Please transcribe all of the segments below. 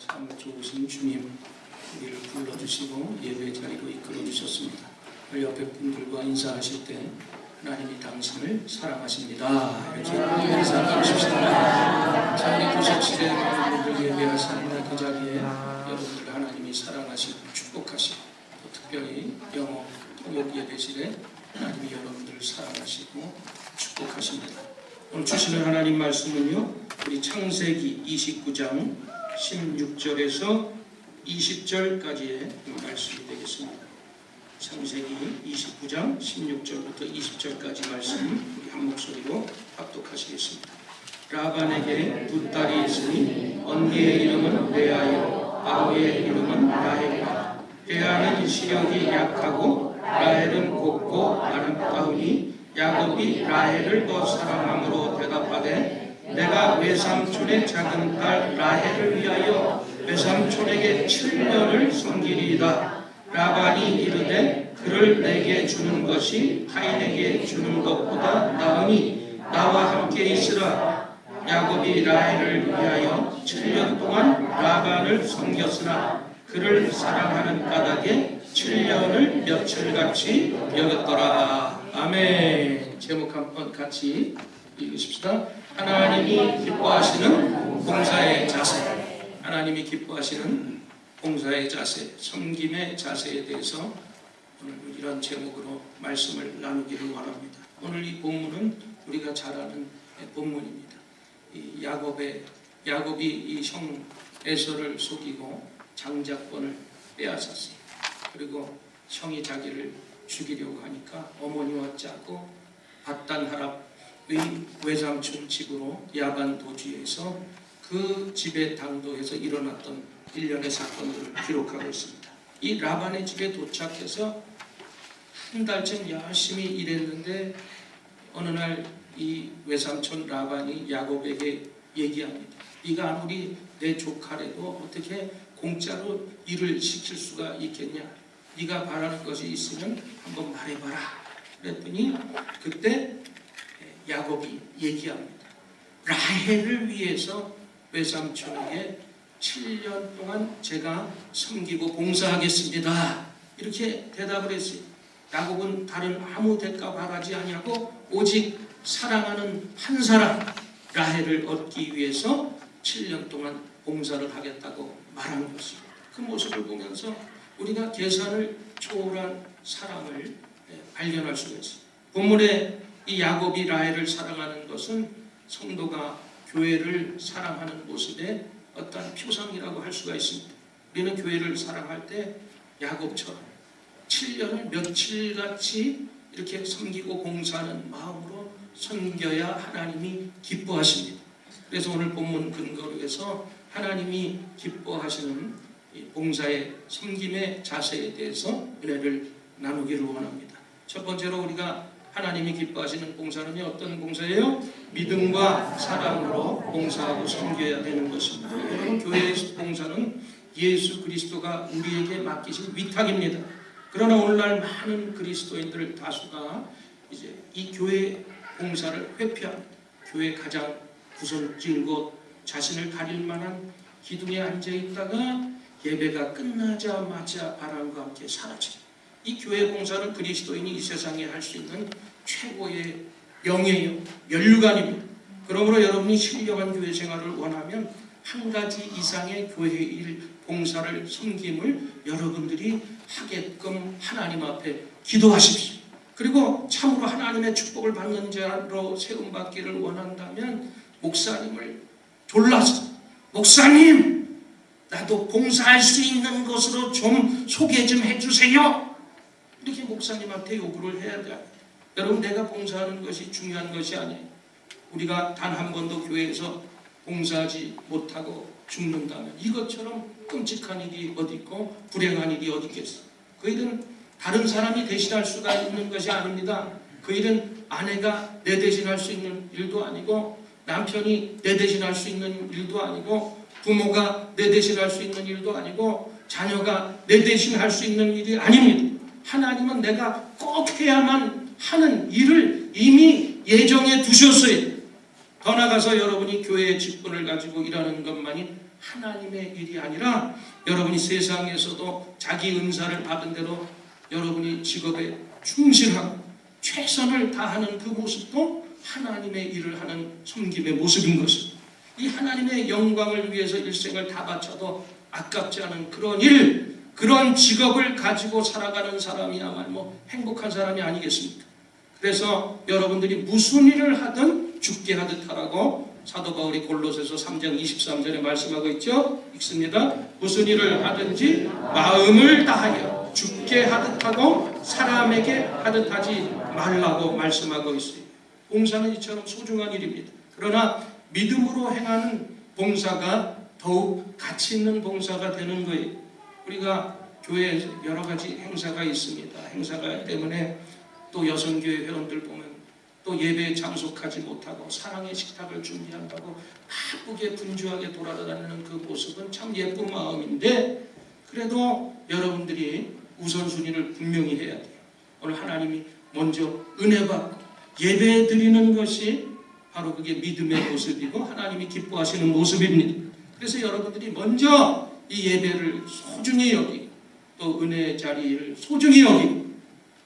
참 좋으신 주님, 우리를 불러주시고 예배 자리로 이끌어 주셨습니다. 옆에 분들과 인사하실 때 하나님이 당신을 사랑하십니다. 이렇게 인사해 주십시다. 자, 우리 도식실에 많은 분들 예배하십니다. 그 자리에 여러분들 하나님이 사랑하시고 축복하시고, 또 특별히 영어 통역 예배실에 하나님이 여러분들을 사랑하시고 축복하십니다. 오늘 주시는 하나님 말씀은요, 우리 창세기 29장 16절에서 20절까지의 말씀이 되겠습니다. 창세기 29장 16절부터 20절까지 말씀 우리 한 목소리로 합독하시겠습니다. 라반에게 두 딸이 있으니 언니의 이름은 레아요, 아우의 이름은 라헬이라. 레아는 시력이 약하고 라헬은 곱고 아름다우니 야곱이 라헬을 더 사랑함으로 대답하되, 내가 외삼촌의 작은 딸 라헬을 위하여 외삼촌에게 7년을 섬기리이다. 라반이 이르되, 그를 내게 주는 것이 타인에게 주는 것보다 나으니 나와 함께 있으라. 야곱이 라헬을 위하여 7년 동안 라반을 섬겼으나 그를 사랑하는 까닭에 7년을 며칠같이 여겼더라. 아멘. 제목 한번 같이 읽으십시다. 하나님이 기뻐하시는 봉사의 자세. 하나님이 기뻐하시는 봉사의 자세, 섬김의 자세에 대해서 오늘 이런 제목으로 말씀을 나누기를 원합니다. 오늘 이 본문은 우리가 잘 아는 본문입니다. 이 야곱이 이 형 에서를 속이고 장자권을 빼앗았어요. 그리고 형이 자기를 죽이려고 하니까 어머니와 짜고 밧단 하랍의 외삼촌 집으로 야반 도주에서 그 집에 당도해서 일어났던 일련의 사건들을 기록하고 있습니다. 이 라반의 집에 도착해서 한 달쯤 열심히 일했는데 어느 날 이 외삼촌 라반이 야곱에게 얘기합니다. 네가 아무리 내 조카라도 어떻게 공짜로 일을 시킬 수가 있겠냐? 네가 바라는 것이 있으면 한번 말해봐라. 그랬더니 그때 야곱이 얘기합니다. 라헬을 위해서 외삼촌에게 7년 동안 제가 섬기고 봉사하겠습니다. 이렇게 대답을 했어요. 야곱은 다른 아무 대가 바라지 아니하고 오직 사랑하는 한 사람 라헬을 얻기 위해서 7년 동안 봉사를 하겠다고 말하는 것입니다. 그 모습을 보면서 우리가 계산을 초월한 사랑을 발견할 수가 있습니다. 본문에 이 야곱이 라헬을 사랑하는 것은 성도가 교회를 사랑하는 모습의 어떤 표상이라고 할 수가 있습니다. 우리는 교회를 사랑할 때 야곱처럼 7년을 며칠같이 이렇게 섬기고 봉사하는 마음으로 섬겨야 하나님이 기뻐하십니다. 그래서 오늘 본문 근거로 해서 하나님이 기뻐하시는 봉사의 섬김의 자세에 대해서 은혜를 나누기를 원합니다. 첫 번째로 우리가 하나님이 기뻐하시는 봉사는 어떤 봉사예요? 믿음과 사랑으로 봉사하고 섬겨야 되는 것입니다. 여러분, 교회의 봉사는 예수 그리스도가 우리에게 맡기신 위탁입니다. 그러나 오늘날 많은 그리스도인들 다수가 이제 이 교회 봉사를 회피합니다. 교회 가장 구석진 곳, 자신을 가릴 만한 기둥에 앉아 있다가 예배가 끝나자마자 바람과 함께 사라집니다. 이 교회 봉사는 그리스도인이 이 세상에 할 수 있는 최고의 명예요, 면류관입니다. 그러므로 여러분이 신령한 교회 생활을 원하면 한 가지 이상의 교회 일, 봉사를, 섬김을 여러분들이 하게끔 하나님 앞에 기도하십시오. 그리고 참으로 하나님의 축복을 받는 자로 세움받기를 원한다면 목사님을 졸라서, 목사님, 나도 봉사할 수 있는 것으로 좀 소개 좀 해주세요. 이렇게 목사님한테 요구를 해야 돼요. 여러분, 내가 봉사하는 것이 중요한 것이 아니에요. 우리가 단 한 번도 교회에서 봉사하지 못하고 죽는다면 이것처럼 끔찍한 일이 어디 있고 불행한 일이 어디 있겠어요. 그 일은 다른 사람이 대신할 수가 있는 것이 아닙니다. 그 일은 아내가 내 대신할 수 있는 일도 아니고, 남편이 내 대신할 수 있는 일도 아니고, 부모가 내 대신할 수 있는 일도 아니고, 자녀가 내 대신할 수 있는 일이 아닙니다. 하나님은 내가 꼭 해야만 하는 일을 이미 예정해 두셨어요. 더 나아가서 여러분이 교회의 직분을 가지고 일하는 것만이 하나님의 일이 아니라 여러분이 세상에서도 자기 은사를 받은 대로 여러분이 직업에 충실하고 최선을 다하는 그 모습도 하나님의 일을 하는 섬김의 모습인 것입니다. 이 하나님의 영광을 위해서 일생을 다 바쳐도 아깝지 않은 그런 일, 그런 직업을 가지고 살아가는 사람이야말로 행복한 사람이 아니겠습니까? 그래서 여러분들이 무슨 일을 하든 죽게 하듯 하라고 사도 바울이 골로새서 3장 23절에 말씀하고 있죠. 읽습니다. 무슨 일을 하든지 마음을 다하여 죽게 하듯 하고 사람에게 하듯 하지 말라고 말씀하고 있어요. 봉사는 이처럼 소중한 일입니다. 그러나 믿음으로 행하는 봉사가 더욱 가치 있는 봉사가 되는 거예요. 우리가 교회에 여러 가지 행사가 있습니다. 행사가 때문에 또 여성교회 회원들 보면 또 예배에 참석하지 못하고 사랑의 식탁을 준비한다고 바쁘게 분주하게 돌아다니는 그 모습은 참 예쁜 마음인데, 그래도 여러분들이 우선순위를 분명히 해야 돼요. 오늘 하나님이 먼저 은혜 받고 예배 드리는 것이 바로 그게 믿음의 모습이고 하나님이 기뻐하시는 모습입니다. 그래서 여러분들이 먼저 이 예배를 소중히 여기고 또 은혜의 자리를 소중히 여기고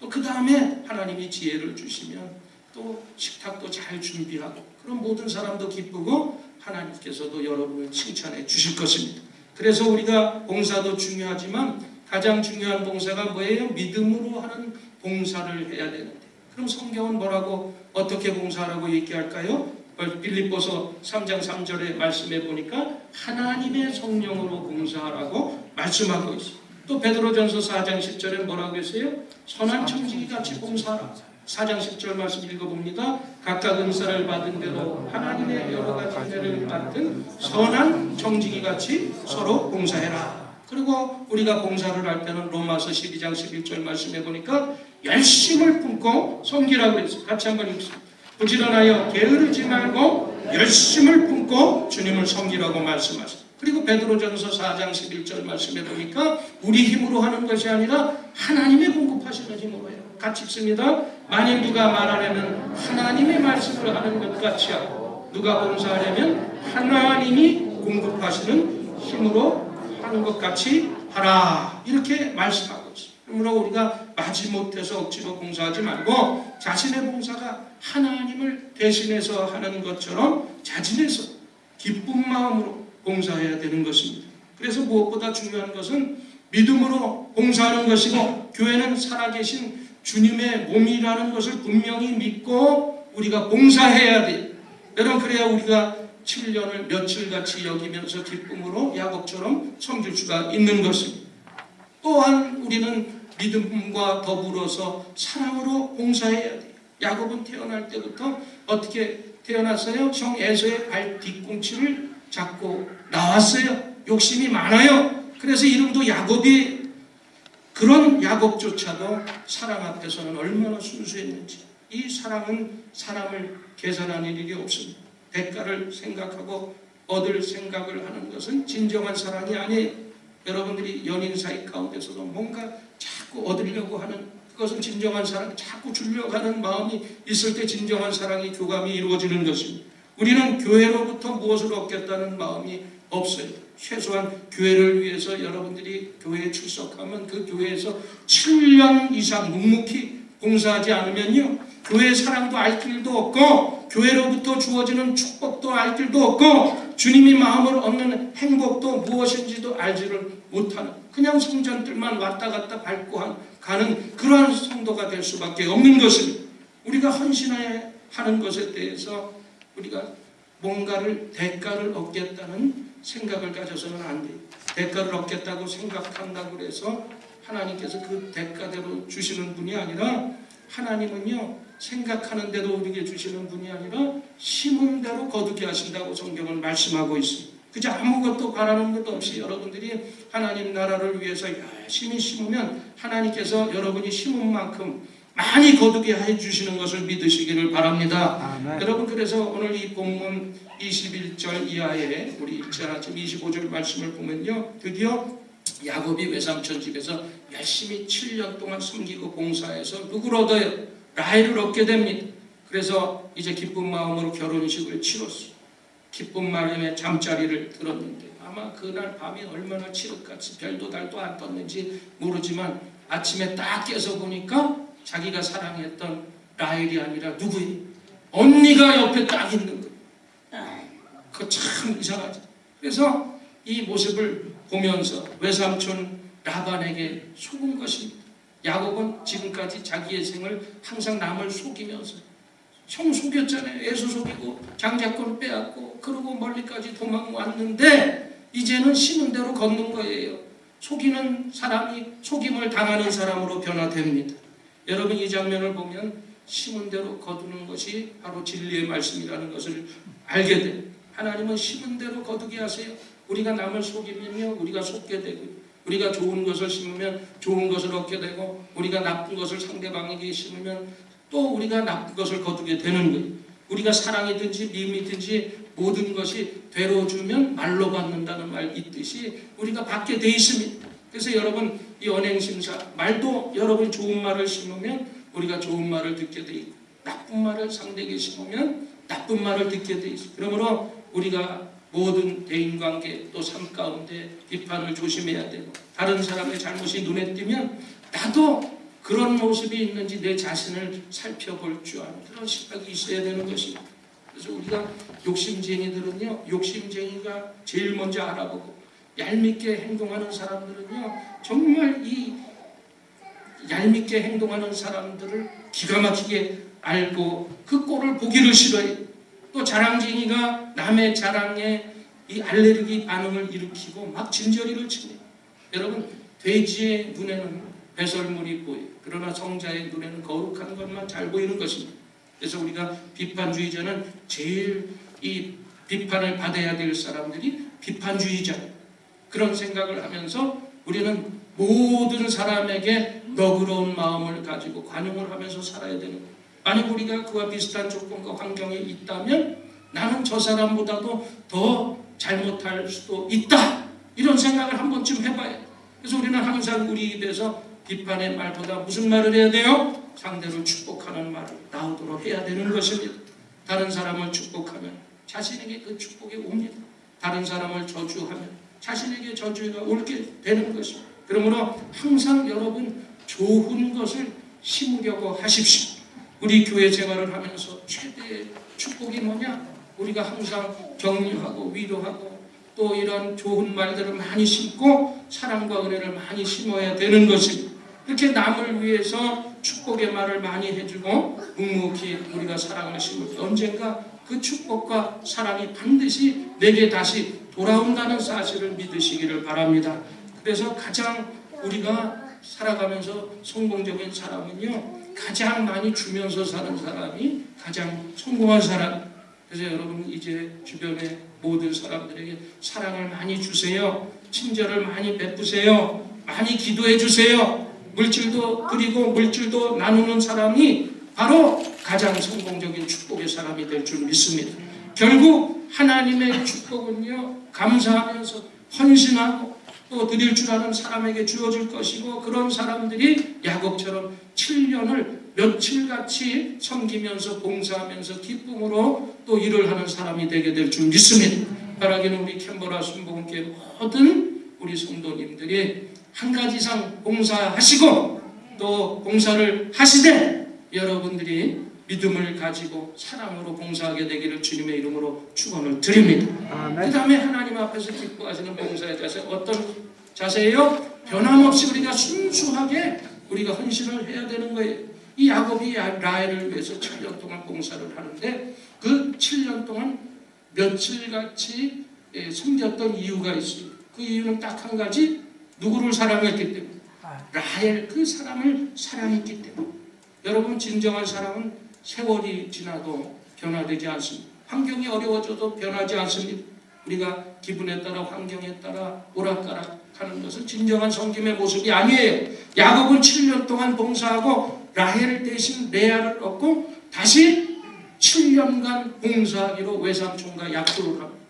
또 그 다음에 하나님이 지혜를 주시면 또 식탁도 잘 준비하고 그런 모든 사람도 기쁘고 하나님께서도 여러분을 칭찬해 주실 것입니다. 그래서 우리가 봉사도 중요하지만 가장 중요한 봉사가 뭐예요? 믿음으로 하는 봉사를 해야 되는데, 그럼 성경은 뭐라고 어떻게 봉사하라고 얘기할까요? 빌립보서 3장 3절에 말씀해 보니까 하나님의 성령으로 봉사하라고 말씀하고 있어요. 또 베드로전서 4장 10절에 뭐라고 했어요? 선한 청지기같이 봉사하라. 4장 10절 말씀 읽어봅니다. 각각 은사를 받은 대로 하나님의 여러 가지 은혜를 받은 선한 청지기같이 서로 봉사해라. 그리고 우리가 봉사를 할 때는 로마서 12장 11절 말씀해 보니까 열심을 품고 섬기라고 그랬어요. 같이 한번 읽습니다. 부지런하여 게으르지 말고 열심을 품고 주님을 섬기라고 말씀하셨어요. 그리고 베드로전서 4장 11절 말씀해 보니까 우리 힘으로 하는 것이 아니라 하나님의 공급하시는 힘으로 해요. 같이 읽습니다. 만일 누가 말하려면 하나님의 말씀을 하는 것 같이 하고 누가 봉사하려면 하나님이 공급하시는 힘으로 하는 것 같이 하라. 이렇게 말씀하고 있어요. 그러므로 우리가 마지못해서 억지로 봉사하지 말고 자신의 봉사가 하나님을 대신해서 하는 것처럼 자진해서 기쁜 마음으로 봉사해야 되는 것입니다. 그래서 무엇보다 중요한 것은 믿음으로 봉사하는 것이고 교회는 살아계신 주님의 몸이라는 것을 분명히 믿고 우리가 봉사해야 돼요. 여러분, 그래야 우리가 7년을 며칠같이 여기면서 기쁨으로 야곱처럼 섬길 수가 있는 것입니다. 또한 우리는 믿음과 더불어서 사랑으로 봉사해야 돼요. 야곱은 태어날 때부터 어떻게 태어났어요? 형 에서의 발 뒤꿈치를 잡고 나왔어요. 욕심이 많아요. 그래서 이름도 야곱이, 그런 야곱조차도 사랑 앞에서는 얼마나 순수했는지. 이 사랑은 사람을 계산하는 일이 없습니다. 대가를 생각하고 얻을 생각을 하는 것은 진정한 사랑이 아니에요. 여러분들이 연인 사이 가운데서도 뭔가 자꾸 얻으려고 하는, 그것은 진정한 사랑, 자꾸 주려고 하는 마음이 있을 때 진정한 사랑이 교감이 이루어지는 것입니다. 우리는 교회로부터 무엇을 얻겠다는 마음이 없어요. 최소한 교회를 위해서 여러분들이 교회에 출석하면 그 교회에서 7년 이상 묵묵히 봉사하지 않으면요, 교회의 사랑도 알 길도 없고 교회로부터 주어지는 축복도 알 길도 없고 주님이 마음을 얻는 행복도 무엇인지도 알지를 못하는, 그냥 성전들만 왔다 갔다 밟고 가는 그러한 성도가 될 수밖에 없는 것입니다. 우리가 헌신하는 것에 대해서 우리가 뭔가를 대가를 얻겠다는 생각을 가져서는 안 돼요. 대가를 얻겠다고 생각한다고 해서 하나님께서 그 대가대로 주시는 분이 아니라, 하나님은요 생각하는 대로 우리에게 주시는 분이 아니라 심은 대로 거두게 하신다고 성경은 말씀하고 있습니다. 그저 아무것도 바라는 것도 없이 여러분들이 하나님 나라를 위해서 열심히 심으면 하나님께서 여러분이 심은 만큼 많이 거두게 해주시는 것을 믿으시기를 바랍니다. 아멘. 여러분, 그래서 오늘 이 본문 21절 이하에 우리 읽지 않았지만 25절 말씀을 보면요, 드디어 야곱이 외삼촌 집에서 열심히 7년 동안 섬기고 봉사해서 누구를 얻어요? 라헬을 얻게 됩니다. 그래서 이제 기쁜 마음으로 결혼식을 치렀어요. 기쁜 마음에 잠자리를 들었는데 아마 그날 밤이 얼마나 칠흑같이 별도 달도 안 떴는지 모르지만 아침에 딱 깨서 보니까 자기가 사랑했던 라헬이 아니라 누구예요? 언니가 옆에 딱 있는 거예요. 그거 참 이상하죠. 그래서 이 모습을 보면서 외삼촌 라반에게 속은 것입니다. 야곱은 지금까지 자기의 생을 항상 남을 속이면서 형 속였잖아요. 에서 속이고 장자권 빼앗고 그러고 멀리까지 도망왔는데 이제는 심은 대로 걷는 거예요. 속이는 사람이 속임을 당하는 사람으로 변화됩니다. 여러분 이 장면을 보면 심은 대로 거두는 것이 바로 진리의 말씀이라는 것을 알게 돼요. 하나님은 심은 대로 거두게 하세요. 우리가 남을 속이면요 우리가 속게 되고 우리가 좋은 것을 심으면 좋은 것을 얻게 되고 우리가 나쁜 것을 상대방에게 심으면 또 우리가 나쁜 것을 거두게 되는 거예요. 우리가 사랑이든지 미움이든지 모든 것이 되로 주면 말로 받는다는 말 있듯이 우리가 받게 돼 있습니다. 그래서 여러분 이 언행심사 말도 여러분 좋은 말을 심으면 우리가 좋은 말을 듣게 돼 있고 나쁜 말을 상대에게 심으면 나쁜 말을 듣게 돼 있어요. 그러므로 우리가 모든 대인관계 또 삶 가운데 비판을 조심해야 되고 다른 사람의 잘못이 눈에 띄면 나도 그런 모습이 있는지 내 자신을 살펴볼 줄 아는 그런 생각이 있어야 되는 것입니다. 그래서 우리가 욕심쟁이들은요 욕심쟁이가 제일 먼저 알아보고 얄밉게 행동하는 사람들은요 정말 이 얄밉게 행동하는 사람들을 기가 막히게 알고 그 꼴을 보기를 싫어해요. 또 자랑쟁이가 남의 자랑에 이 알레르기 반응을 일으키고 막 진저리를 칩니다. 여러분 돼지의 눈에는 배설물이 보여요. 그러나 성자의 눈에는 거룩한 것만 잘 보이는 것입니다. 그래서 우리가 비판주의자는 제일 이 비판을 받아야 될 사람들이 비판주의자예요. 그런 생각을 하면서 우리는 모든 사람에게 너그러운 마음을 가지고 관용을 하면서 살아야 되는 거예요. 만약 우리가 그와 비슷한 조건과 환경에 있다면 나는 저 사람보다도 더 잘못할 수도 있다. 이런 생각을 한 번쯤 해봐야 돼요. 그래서 우리는 항상 우리 입에서 비판의 말보다 무슨 말을 해야 돼요? 상대를 축복하는 말을 나오도록 해야 되는 것입니다. 다른 사람을 축복하면 자신에게 그 축복이 옵니다. 다른 사람을 저주하면 자신에게 저주가 올게 되는 것입니다. 그러므로 항상 여러분 좋은 것을 심으려고 하십시오. 우리 교회 생활을 하면서 최대의 축복이 뭐냐? 우리가 항상 격려하고 위로하고 또 이런 좋은 말들을 많이 심고 사랑과 은혜를 많이 심어야 되는 것입니다. 이렇게 남을 위해서 축복의 말을 많이 해주고 묵묵히 우리가 사랑을 심을 때 언젠가 그 축복과 사랑이 반드시 내게 다시 돌아온다는 사실을 믿으시기를 바랍니다. 그래서 가장 우리가 살아가면서 성공적인 사람은요 가장 많이 주면서 사는 사람이 가장 성공한 사람. 그래서 여러분 이제 주변의 모든 사람들에게 사랑을 많이 주세요. 친절을 많이 베푸세요. 많이 기도해 주세요. 물질도 드리고 물질도 나누는 사람이 바로 가장 성공적인 축복의 사람이 될 줄 믿습니다. 결국 하나님의 축복은요 감사하면서 헌신하고 또 드릴 줄 아는 사람에게 주어질 것이고 그런 사람들이 야곱처럼 7년을 며칠같이 섬기면서 봉사하면서 기쁨으로 또 일을 하는 사람이 되게 될 줄 믿습니다. 바라기는 우리 캔버라 순복음교회 모든 우리 성도님들이 한 가지 이상 봉사하시고 또 봉사를 하시되 여러분들이 믿음을 가지고 사랑으로 봉사하게 되기를 주님의 이름으로 축원을 드립니다. 그 다음에 하나님 앞에서 기뻐하시는 봉사의 자세 어떤 자세예요? 변함없이 우리가 순수하게 우리가 헌신을 해야 되는 거예요. 이 야곱이 라헬을 위해서 7년 동안 봉사를 하는데 그 7년 동안 며칠같이 섬겼던 이유가 있어요. 그 이유는 딱 한 가지 누구를 사랑했기 때문에 라헬 그 사람을 사랑했기 때문에 여러분 진정한 사랑은 세월이 지나도 변화되지 않습니다. 환경이 어려워져도 변하지 않습니다. 우리가 기분에 따라 환경에 따라 오락가락하는 것은 진정한 섬김의 모습이 아니에요. 야곱은 7년 동안 봉사하고 라헬 대신 레아를 얻고 다시 7년간 봉사하기로 외삼촌과 약속을 합니다.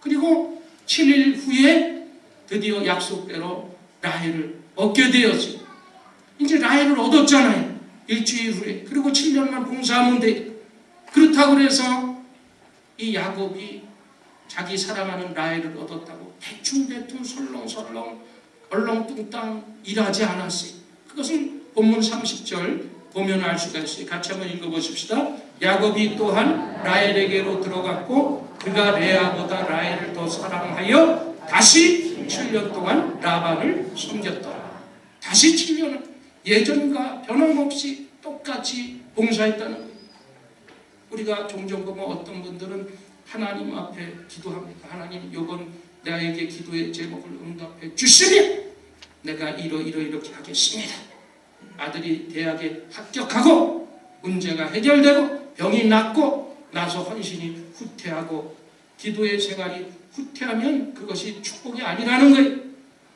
그리고 7일 후에 드디어 약속대로 라헬을 얻게 되었어요. 이제 라헬을 얻었잖아요. 일주일 후에. 그리고 7년만 봉사하면 돼. 그렇다면 그렇다고 해서 이 야곱이 자기 사랑하는 라헬을 얻었다고 대충대충 설렁설렁 얼렁뚱땅 일하지 않았어요. 그것은 본문 30절 보면 알 수가 있어요. 같이 한번 읽어보십시다. 야곱이 또한 라헬에게로 들어갔고 그가 레아보다 라헬을 더 사랑하여 다시 7년 동안 라반을 섬겼더라. 다시 7년을 예전과 변함없이 똑같이 봉사했다는 거예요. 우리가 종종 보면 어떤 분들은 하나님 앞에 기도합니다. 하나님, 이번 나에게 기도의 제목을 응답해 주시면 내가 이렇게 하겠습니다. 아들이 대학에 합격하고 문제가 해결되고 병이 낫고 나서 헌신이 후퇴하고 기도의 생활이 후퇴하면 그것이 축복이 아니라는 거예요.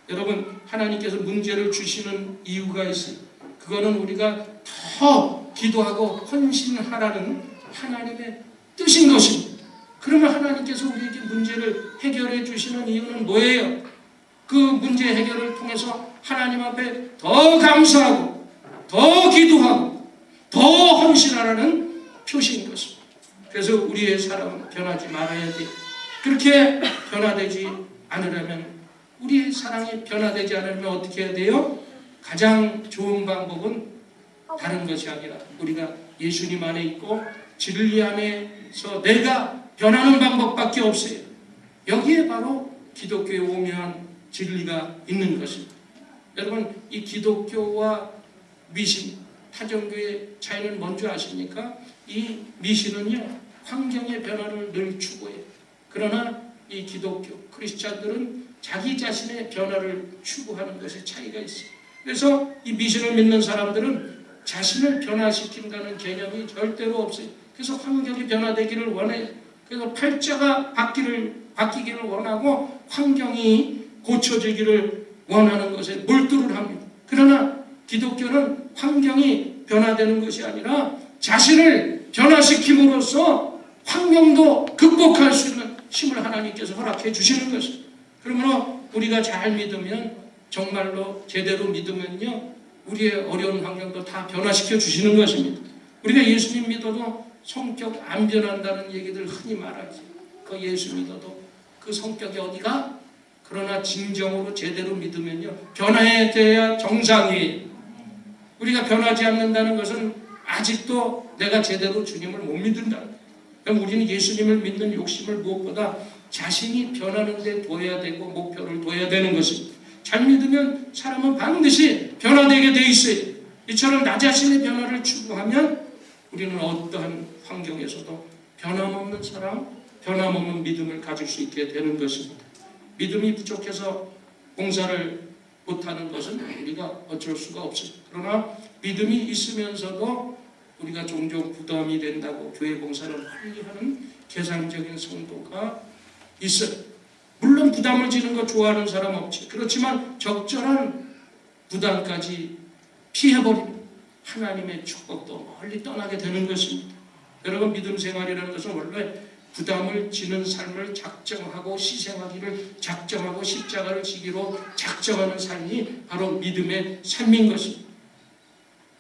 여러분, 하나님께서 문제를 주시는 이유가 있어요. 그거는 우리가 더 기도하고 헌신하라는 하나님의 뜻인 것입니다. 그러면 하나님께서 우리에게 문제를 해결해 주시는 이유는 뭐예요? 그 문제 해결을 통해서 하나님 앞에 더 감사하고 더 기도하고 더 헌신하라는 표시인 것입니다. 그래서 우리의 사랑은 변하지 말아야 돼요. 그렇게 변화되지 않으려면, 우리의 사랑이 변화되지 않으면 어떻게 해야 돼요? 가장 좋은 방법은 다른 것이 아니라 우리가 예수님 안에 있고 진리 안에서 내가 변하는 방법밖에 없어요. 여기에 바로 기독교에 오묘한 진리가 있는 것입니다. 여러분, 이 기독교와 미신, 타종교의 차이는 뭔지 아십니까? 이 미신은요, 환경의 변화를 늘 추구해요. 그러나 이 기독교, 크리스찬들은 자기 자신의 변화를 추구하는 것에 차이가 있어요. 그래서 이 미신을 믿는 사람들은 자신을 변화시킨다는 개념이 절대로 없어요. 그래서 환경이 변화되기를 원해요. 그래서 팔자가 바뀌기를 원하고 환경이 고쳐지기를 원하는 것에 몰두를 합니다. 그러나 기독교는 환경이 변화되는 것이 아니라 자신을 변화시킴으로써 환경도 극복할 수 있는 힘을 하나님께서 허락해 주시는 것입니다. 그러므로 우리가 잘 믿으면, 정말로 제대로 믿으면요, 우리의 어려운 환경도 다 변화시켜 주시는 것입니다. 우리가 예수님 믿어도 성격 안 변한다는 얘기들 흔히 말하지. 그 예수 믿어도 그 성격이 어디가? 그러나 진정으로 제대로 믿으면요, 변화해야 돼야 정상이에요. 우리가 변하지 않는다는 것은 아직도 내가 제대로 주님을 못 믿는다. 그럼 우리는 예수님을 믿는 욕심을 무엇보다 자신이 변하는 데 둬야 되고 목표를 둬야 되는 것입니다. 잘 믿으면 사람은 반드시 변화되게 돼 있어요. 이처럼 나 자신의 변화를 추구하면 우리는 어떠한 환경에서도 변함없는 사랑, 변함없는 믿음을 가질 수 있게 되는 것입니다. 믿음이 부족해서 봉사를 못하는 것은 우리가 어쩔 수가 없어요. 그러나 믿음이 있으면서도 우리가 종종 부담이 된다고 교회 봉사를 빨리 하는 계산적인 성도가 있어요. 물론 부담을 지는 거 좋아하는 사람 없지. 그렇지만 적절한 부담까지 피해버리면 하나님의 축복도 멀리 떠나게 되는 것입니다. 여러분, 믿음 생활이라는 것은 원래 부담을 지는 삶을 작정하고 희생하기를 작정하고 십자가를 지기로 작정하는 삶이 바로 믿음의 삶인 것입니다.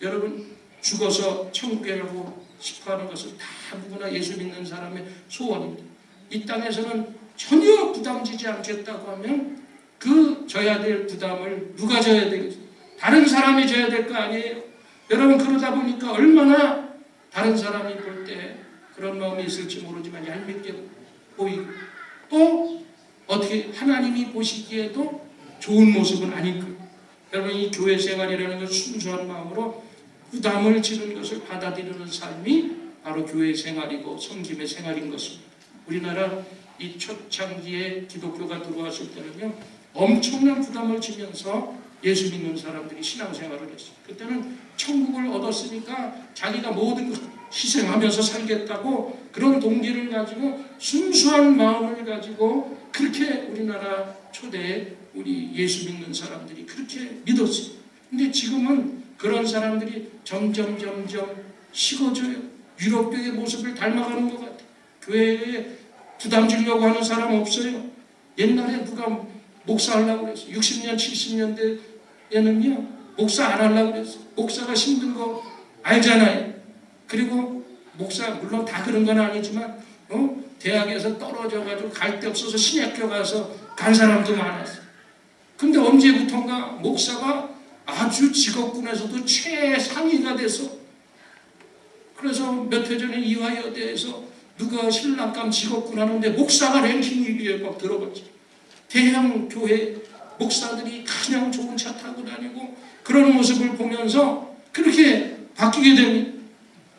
여러분, 죽어서 천국에 가고 싶어하는 것은 다 누구나 예수 믿는 사람의 소원입니다. 이 땅에서는 전혀 부담지지 않겠다고 하면 그 져야 될 부담을 누가 져야 되겠어요? 다른 사람이 져야 될 거 아니에요? 여러분, 그러다 보니까 얼마나 다른 사람이 볼 때 그런 마음이 있을지 모르지만 얄밉게 보이고, 또 어떻게 하나님이 보시기에도 좋은 모습은 아닐 거예요. 여러분, 이 교회 생활이라는 것, 순수한 마음으로 부담을 지는 것을 받아들이는 삶이 바로 교회 생활이고 섬김의 생활인 것입니다. 우리나라 이 초창기에 기독교가 들어왔을 때는요, 엄청난 부담을 지면서 예수 믿는 사람들이 신앙생활을 했어요. 그때는 천국을 얻었으니까 자기가 모든 걸 희생하면서 살겠다고 그런 동기를 가지고 순수한 마음을 가지고 그렇게 우리나라 초대에 우리 예수 믿는 사람들이 그렇게 믿었어요. 근데 지금은 그런 사람들이 점점 식어져요. 유럽교의 모습을 닮아가는 것 같아요. 교회에 부담 주려고 하는 사람 없어요. 옛날에 누가 목사 하려고 그랬어요. 60년, 70년대에는요, 목사 안 하려고 그랬어요. 목사가 힘든 거 알잖아요. 그리고 목사 물론 다 그런 건 아니지만 대학에서 떨어져가지고 갈 데 없어서 신학교 가서 간 사람도 많았어. 근데 언제부턴가 목사가 아주 직업군에서도 최상위가 돼서, 그래서 몇 해 전에 이화여대에서 누가 신랑감 직업군 하는데 목사가 랭킹 1위에 막 들어갔지. 대형 교회 목사들이 그냥 좋은 차 타고 다니고 그런 모습을 보면서 그렇게 바뀌게 됩니다.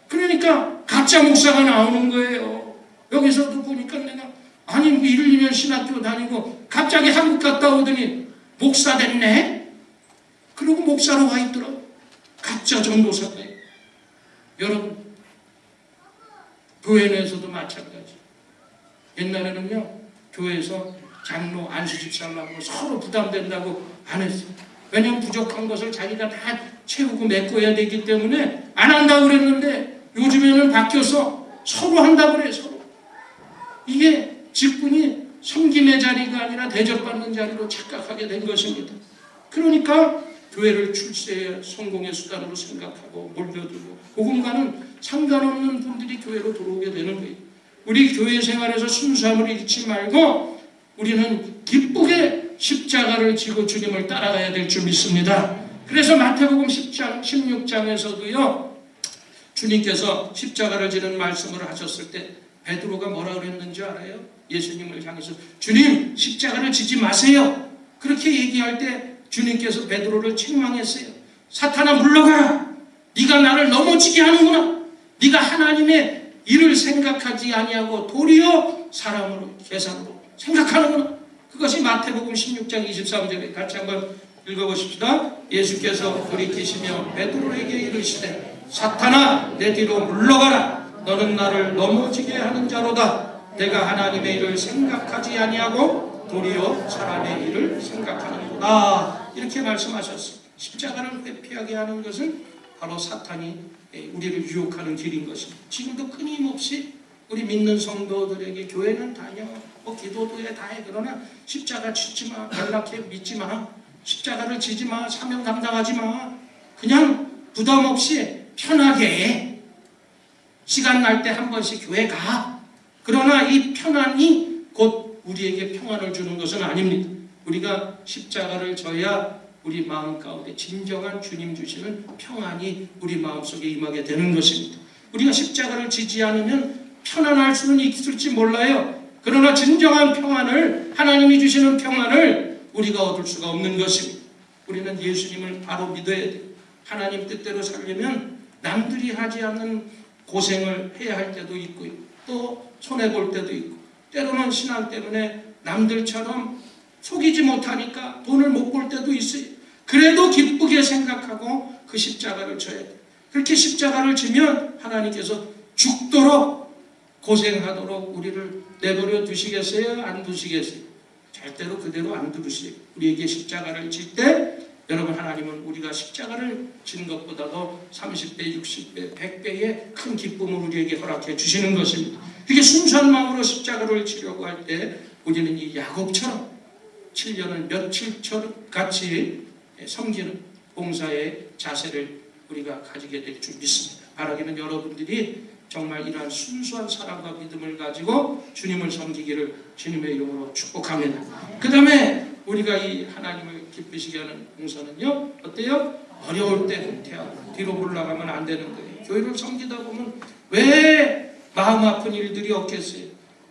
그러니까 가짜 목사가 나오는 거예요. 여기서도 보니까 내가 아니 1, 2년 신학교 다니고 갑자기 한국 갔다 오더니 목사 됐네? 그리고 목사로 와 있더라고. 가짜 전도사가요. 여러분, 교회 내에서도 마찬가지. 옛날에는요, 교회에서 장로 안수집 살라고 서로 부담된다고 안 했어요. 왜냐하면 부족한 것을 자기가 다 채우고 메꿔야 되기 때문에 안 한다고 그랬는데 요즘에는 바뀌어서 서로 한다고 그래요. 서로. 이게 직분이 섬김의 자리가 아니라 대접받는 자리로 착각하게 된 것입니다. 그러니까 교회를 출세의 성공의 수단으로 생각하고 몰려들고 복음과는 상관없는 분들이 교회로 들어오게 되는 거예요. 우리 교회 생활에서 순수함을 잃지 말고 우리는 기쁘게 십자가를 지고 주님을 따라가야 될 줄 믿습니다. 그래서 마태복음 10장, 16장에서도요, 주님께서 십자가를 지는 말씀을 하셨을 때 베드로가 뭐라 그랬는지 알아요? 예수님을 향해서 주님 십자가를 지지 마세요. 그렇게 얘기할 때 주님께서 베드로를 책망했어요. 사탄아 물러가라. 네가 나를 넘어지게 하는구나. 네가 하나님의 일을 생각하지 아니하고 도리어 사람으로 계산으로 생각하는구나. 그것이 마태복음 16장 23절에 같이 한번 읽어보십시다. 예수께서 돌이키시며 베드로에게 이르시되 사탄아 내 뒤로 물러가라. 너는 나를 넘어지게 하는 자로다. 내가 하나님의 일을 생각하지 아니하고 도리어 사람의 일을 생각하는구나. 이렇게 말씀하셨습니다. 십자가를 회피하게 하는 것은 바로 사탄이 우리를 유혹하는 길인 것입니다. 지금도 끊임없이 우리 믿는 성도들에게 교회는 다녀, 기도도 해, 다 해. 그러나 십자가 지지 마, 연락해, 믿지 마, 십자가를 지지 마, 사명 감당하지 마. 그냥 부담 없이 편하게 해. 시간 날 때 한 번씩 교회 가. 그러나 이 편안이 곧 우리에게 평안을 주는 것은 아닙니다. 우리가 십자가를 져야 우리 마음 가운데 진정한 주님 주시는 평안이 우리 마음속에 임하게 되는 것입니다. 우리가 십자가를 지지 않으면 편안할 수는 있을지 몰라요. 그러나 진정한 평안을, 하나님이 주시는 평안을 우리가 얻을 수가 없는 것입니다. 우리는 예수님을 바로 믿어야 돼요. 하나님 뜻대로 살려면 남들이 하지 않는 고생을 해야 할 때도 있고요. 또 손해볼 때도 있고, 때로는 신앙 때문에 남들처럼 속이지 못하니까 돈을 못 벌 때도 있어요. 그래도 기쁘게 생각하고 그 십자가를 져야 돼요. 그렇게 십자가를 지면 하나님께서 죽도록 고생하도록 우리를 내버려 두시겠어요? 안 두시겠어요? 절대로 그대로 안 두시겠어요. 우리에게 십자가를 질 때 여러분, 하나님은 우리가 십자가를 진 것보다도 30배, 60배, 100배의 큰 기쁨을 우리에게 허락해 주시는 것입니다. 그게 순수한 마음으로 십자가를 지려고 할 때 우리는 이 야곱처럼 7년을 며칠처럼 같이 섬기는 봉사의 자세를 우리가 가지게 될 줄 믿습니다. 바라기는 여러분들이 정말 이러한 순수한 사랑과 믿음을 가지고 주님을 섬기기를 주님의 이름으로 축복합니다. 그 다음에 우리가 이 하나님을 기쁘시게 하는 봉사는요, 어때요? 어려울 때 후퇴하고 뒤로 물러가면 안 되는 거예요. 교회를 섬기다 보면 왜 마음 아픈 일들이 없겠어요?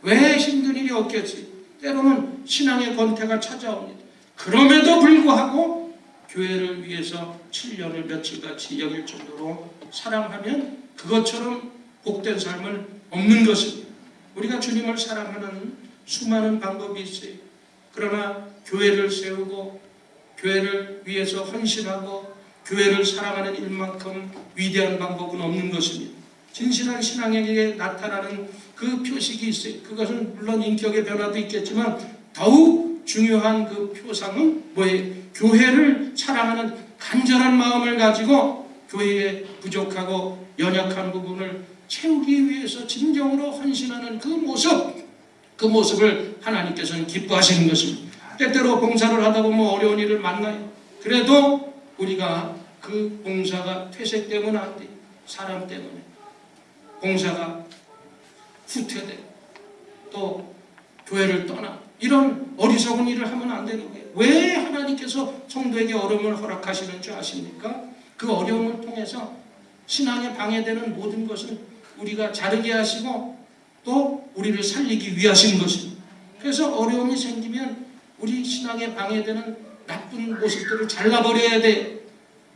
왜 힘든 일이 없겠어요? 때로는 신앙의 권태가 찾아옵니다. 그럼에도 불구하고 교회를 위해서 7년을 며칠같이 여길 정도로 사랑하면 그것처럼 복된 삶은 없는 것입니다. 우리가 주님을 사랑하는 수많은 방법이 있어요. 그러나 교회를 세우고 교회를 위해서 헌신하고 교회를 사랑하는 일만큼 위대한 방법은 없는 것입니다. 진실한 신앙에게 나타나는 그 표식이 있어요. 그것은 물론 인격의 변화도 있겠지만 더욱 중요한 그 표상은 뭐예요? 교회를 사랑하는 간절한 마음을 가지고 교회에 부족하고 연약한 부분을 채우기 위해서 진정으로 헌신하는 그 모습을 하나님께서는 기뻐하시는 것입니다. 때때로 봉사를 하다 보면 어려운 일을 만나요. 그래도 우리가 그 봉사가 퇴색되면 안 돼요. 사람 때문에. 봉사가 후퇴되고 또 교회를 떠나 이런 어리석은 일을 하면 안 되는 거예요. 왜 하나님께서 성도에게 어려움을 허락하시는 줄 아십니까? 그 어려움을 통해서 신앙에 방해되는 모든 것은 우리가 자르게 하시고 또 우리를 살리기 위하신 것입니다. 그래서 어려움이 생기면 우리 신앙에 방해되는 나쁜 모습들을 잘라버려야 돼.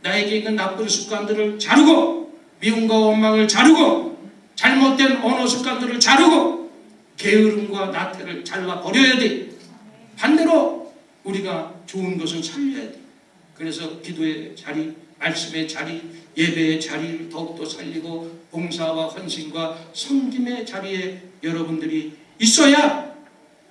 나에게 있는 나쁜 습관들을 자르고 미움과 원망을 자르고 잘못된 언어 습관들을 자르고 게으름과 나태를 잘라버려야 돼. 반대로 우리가 좋은 것을 살려야 돼. 그래서 기도의 자리, 말씀의 자리, 예배의 자리를 더욱더 살리고 봉사와 헌신과 섬김의 자리에 여러분들이 있어야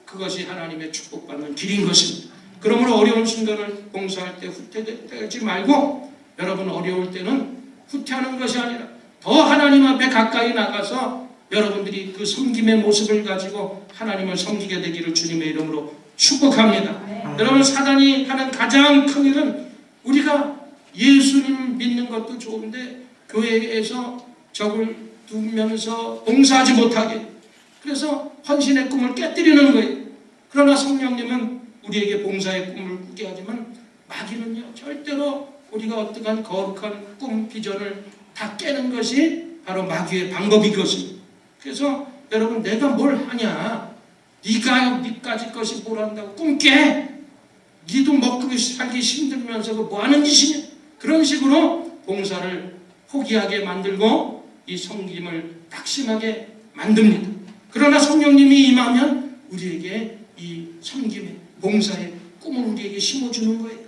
그것이 하나님의 축복받는 길인 것입니다. 그러므로 어려운 순간을 봉사할 때 후퇴되지 말고 여러분 어려울 때는 후퇴하는 것이 아니라 더 하나님 앞에 가까이 나가서 여러분들이 그 섬김의 모습을 가지고 하나님을 섬기게 되기를 주님의 이름으로 축복합니다. 여러분 사단이 하는 가장 큰 일은 우리가 예수님 믿는 것도 좋은데 교회에서 적을 두면서 봉사하지 못하게 그래서 헌신의 꿈을 깨뜨리는 거예요. 그러나 성령님은 우리에게 봉사의 꿈을 꾸게 하지만 마귀는요 절대로 우리가 어떠한 거룩한 꿈 비전을 다 깨는 것이 바로 마귀의 방법이것입니다. 그래서 여러분 내가 뭘 하냐 네가 니까지 것이 뭘 한다고 꿈 깨? 니도 먹고 살기 힘들면서 뭐 하는 짓이냐 그런 식으로 봉사를 포기하게 만들고 이 섬김을 낙심하게 만듭니다. 그러나 성령님이 임하면 우리에게 이 섬김의 봉사의 꿈을 우리에게 심어주는 거예요.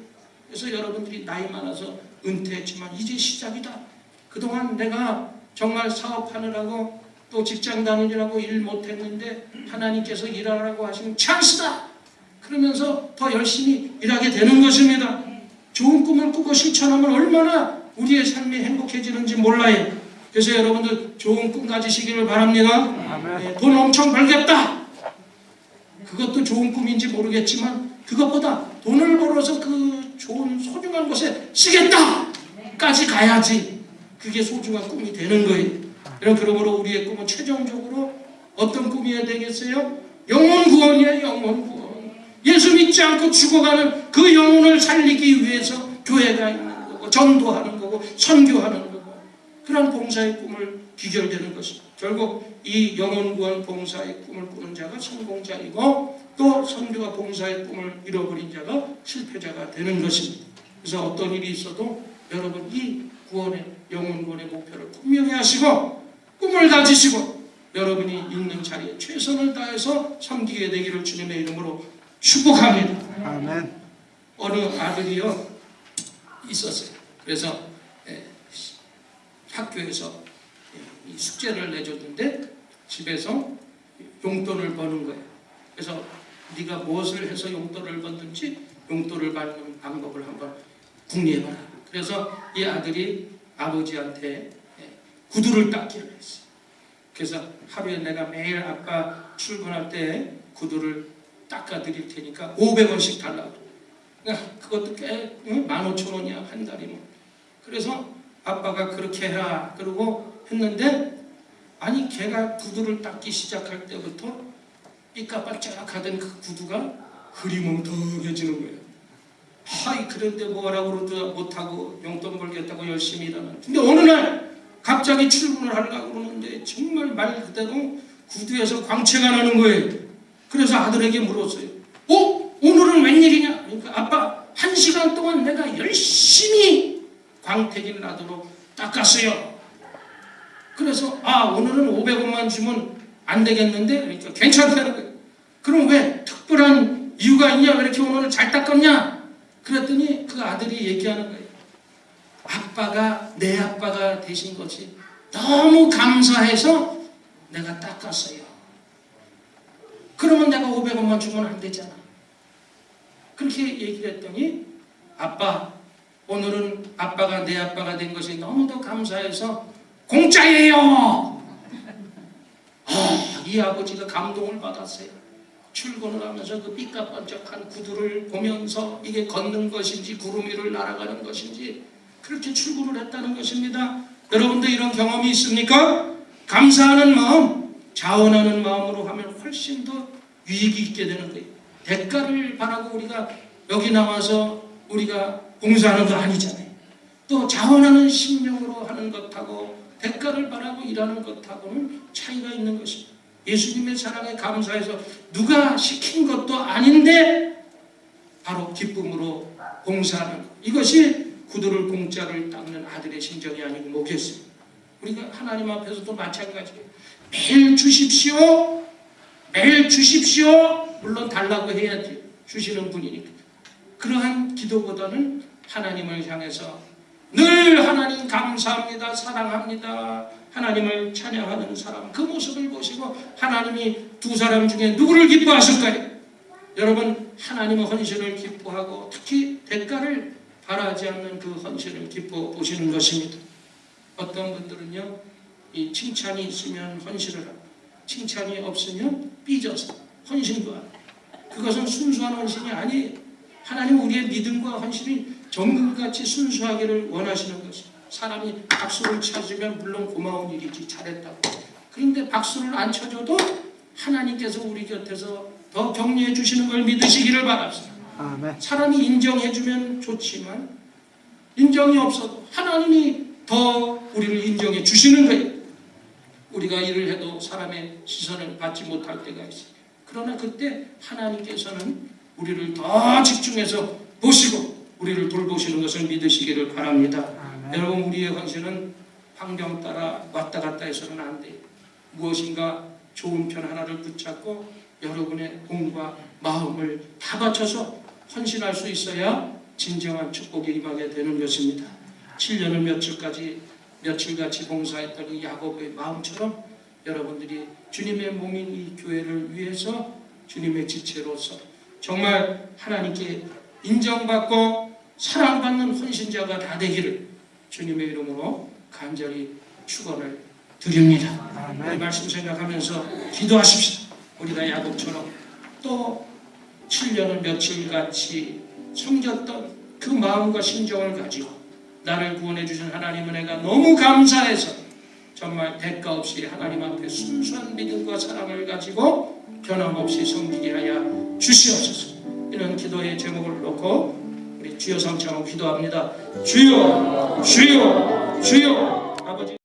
그래서 여러분들이 나이 많아서 은퇴했지만 이제 시작이다. 그동안 내가 정말 사업하느라고 또 직장 다니느라고 일 못했는데 하나님께서 일하라고 하시는 찬스다. 그러면서 더 열심히 일하게 되는 것입니다. 좋은 꿈을 꾸고 실천하면 얼마나 우리의 삶이 행복해지는지 몰라요. 그래서 여러분들 좋은 꿈 가지시기를 바랍니다. 네, 돈 엄청 벌겠다. 그것도 좋은 꿈인지 모르겠지만 그것보다 돈을 벌어서 그 좋은 소중한 곳에 쓰겠다까지 가야지 그게 소중한 꿈이 되는 거예요. 그러므로 우리의 꿈은 최종적으로 어떤 꿈이어야 되겠어요? 영혼 구원이에요. 영혼 구원. 예수 믿지 않고 죽어가는 그 영혼을 살리기 위해서 교회가 있는 거고 전도하는 거고 선교하는 거고 그런 봉사의 꿈을 귀결되는 것입니다. 결국 이 영혼 구원 봉사의 꿈을 꾸는 자가 성공자이고 또 선교와 봉사의 꿈을 잃어버린 자가 실패자가 되는 것입니다. 그래서 어떤 일이 있어도 여러분 이 구원의 영혼 구원의 목표를 분명히 하시고 꿈을 가지시고 여러분이 있는 자리에 최선을 다해서 섬기게 되기를 주님의 이름으로 축복합니다. 아멘. 어느 아들이요 있었어요. 그래서 학교에서 숙제를 내줬는데 집에서 용돈을 버는 거예요. 그래서 네가 무엇을 해서 용돈을 받는지 용돈을 받는 방법을 한번 궁리해봐라. 그래서 이 아들이 아버지한테 구두를 닦기를 했어요. 그래서 하루에 내가 매일 아빠 출근할 때 구두를 닦아드릴 테니까 500원씩 달라고. 그것도 꽤 15,000원이야 한 달이면. 그래서 아빠가 그렇게 해라 그러고 했는데 아니 걔가 구두를 닦기 시작할 때부터 삐까뻔쩍하던 그 구두가 흐리멍텅해지는 거예요. 하이 그런데 뭐라고 그러도 못하고 용돈 벌겠다고 열심히 일하는. 근데 어느 날 갑자기 출근을 하려고 그러는데 정말 말 그대로 구두에서 광채가 나는 거예요. 그래서 아들에게 물었어요. 오늘은 웬일이냐? 그러니까 아빠 1시간 동안 내가 열심히 광택이 나도록 닦았어요. 그래서 오늘은 500원만 주면 안 되겠는데? 그러니까 괜찮다는 거예요. 그럼 왜 특별한 이유가 있냐? 왜 이렇게 오늘 잘 닦았냐? 그랬더니 그 아들이 얘기하는 거예요. 내 아빠가 되신 것이 너무 감사해서 내가 닦았어요. 그러면 내가 500원만 주면 안 되잖아. 그렇게 얘기를 했더니 아빠 오늘은 아빠가 내 아빠가 된 것이 너무도 감사해서 공짜예요. 이 아버지가 감동을 받았어요. 출근을 하면서 그 삐까뻔쩍한 구두를 보면서 이게 걷는 것인지 구름 위를 날아가는 것인지 그렇게 출근을 했다는 것입니다. 여러분도 이런 경험이 있습니까? 감사하는 마음, 자원하는 마음으로 하면 훨씬 더 유익이 있게 되는 거예요. 대가를 바라고 우리가 여기 나와서 우리가 봉사하는 거 아니잖아요. 또 자원하는 심령으로 하는 것하고 대가를 바라고 일하는 것하고는 차이가 있는 것입니다. 예수님의 사랑에 감사해서 누가 시킨 것도 아닌데 바로 기쁨으로 봉사하는 것. 이것이 구두를 공짜를 닦는 아들의 심정이 아니고 뭐겠습니까? 우리가 하나님 앞에서도 마찬가지예요. 매일 주십시오. 매일 주십시오. 물론 달라고 해야지. 주시는 분이니까. 그러한 기도보다는 하나님을 향해서 늘 하나님 감사합니다. 사랑합니다. 하나님을 찬양하는 사람. 그 모습을 보시고 하나님이 두 사람 중에 누구를 기뻐하실까요? 여러분, 하나님의 헌신을 기뻐하고 특히 대가를 바라지 않는 그 헌신을 기뻐 보시는 것입니다. 어떤 분들은요, 이 칭찬이 있으면 헌신을 하고 칭찬이 없으면 삐져서 헌신도 하고, 그것은 순수한 헌신이 아니에요. 하나님 우리의 믿음과 헌신이 정금같이 순수하기를 원하시는 것입니다. 사람이 박수를 쳐주면 물론 고마운 일이지, 잘했다고. 그런데 박수를 안 쳐줘도 하나님께서 우리 곁에서 더 격려해 주시는 걸 믿으시기를 바랍니다. 아멘. 사람이 인정해주면 좋지만 인정이 없어도 하나님이 더 우리를 인정해 주시는 거예요. 우리가 일을 해도 사람의 시선을 받지 못할 때가 있어요. 그러나 그때 하나님께서는 우리를 더 집중해서 보시고 우리를 돌보시는 것을 믿으시기를 바랍니다. 아멘. 여러분, 우리의 헌신은 환경 따라 왔다 갔다 해서는 안 돼요. 무엇인가 좋은 편 하나를 붙잡고 여러분의 공과 마음을 다 바쳐서 헌신할 수 있어야 진정한 축복에 임하게 되는 것입니다. 7년을 며칠같이 봉사했던 이 야고보의 마음처럼 여러분들이 주님의 몸인 이 교회를 위해서 주님의 지체로서 정말 하나님께 인정받고 사랑받는 헌신자가 다 되기를 주님의 이름으로 간절히 축원을 드립니다. 이 말씀 생각하면서 기도하십시다. 우리가 야곱처럼 또 7년을 며칠같이 섬겼던 그 마음과 심정을 가지고 나를 구원해 주신 하나님 은혜가 너무 감사해서 정말 대가 없이 하나님 앞에 순수한 믿음과 사랑을 가지고 변함없이 섬기게 하여 주시옵소서. 이런 기도의 제목을 놓고 우리 주여 삼창하고 기도합니다. 주여, 주여, 주여. 아버지.